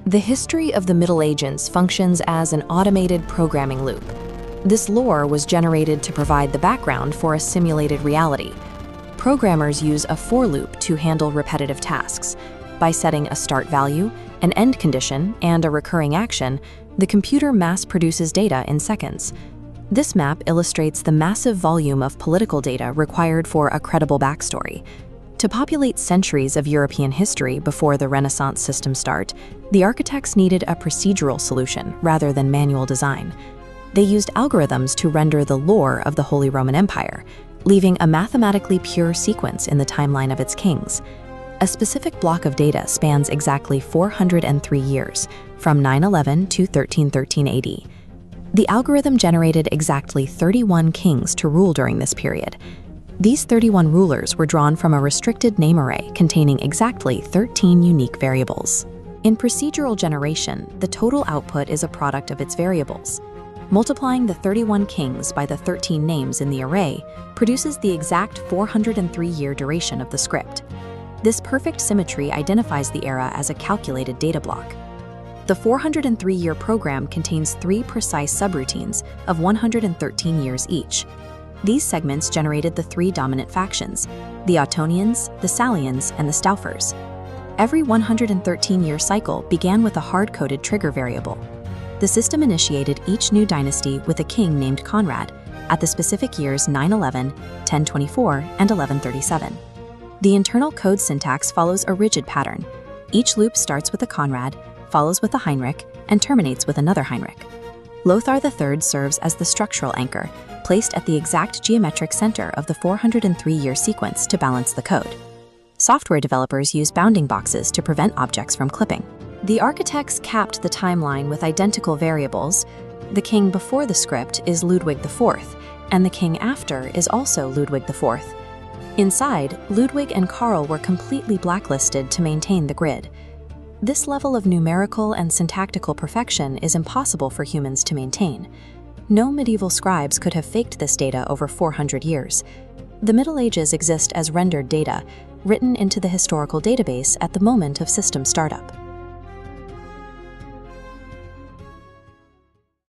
The history of the Middle Ages functions as an automated programming loop. This lore was generated to provide the background for a simulated reality. Programmers use a for loop to handle repetitive tasks. By setting a start value, an end condition, and a recurring action, the computer mass produces data in seconds. This map illustrates the massive volume of political data required for a credible backstory. To populate centuries of European history before the Renaissance system start, the architects needed a procedural solution rather than manual design. They used algorithms to render the lore of the Holy Roman Empire, leaving a mathematically pure sequence in the timeline of its kings. A specific block of data spans exactly 403 years, from 911 to 1313 AD. The algorithm generated exactly 31 kings to rule during this period. These 31 rulers were drawn from a restricted name array containing exactly 13 unique variables. In procedural generation, the total output is a product of its variables. Multiplying the 31 kings by the 13 names in the array produces the exact 403-year duration of the script. This perfect symmetry identifies the era as a calculated data block. The 403-year program contains 3 precise subroutines of 113 years each. These segments generated the 3 dominant factions, the Ottonians, the Salians, and the Staufers. Every 113-year cycle began with a hard-coded trigger variable. The system initiated each new dynasty with a king named Conrad at the specific years 911, 1024, and 1137. The internal code syntax follows a rigid pattern. Each loop starts with a Conrad, follows with a Heinrich, and terminates with another Heinrich. Lothar III serves as the structural anchor, placed at the exact geometric center of the 403-year sequence to balance the code. Software developers use bounding boxes to prevent objects from clipping. The architects capped the timeline with identical variables. The king before the script is Ludwig IV, and the king after is also Ludwig IV. Inside, Ludwig and Karl were completely blacklisted to maintain the grid. This level of numerical and syntactical perfection is impossible for humans to maintain. No medieval scribes could have faked this data over 400 years. The Middle Ages exist as rendered data, written into the historical database at the moment of system startup.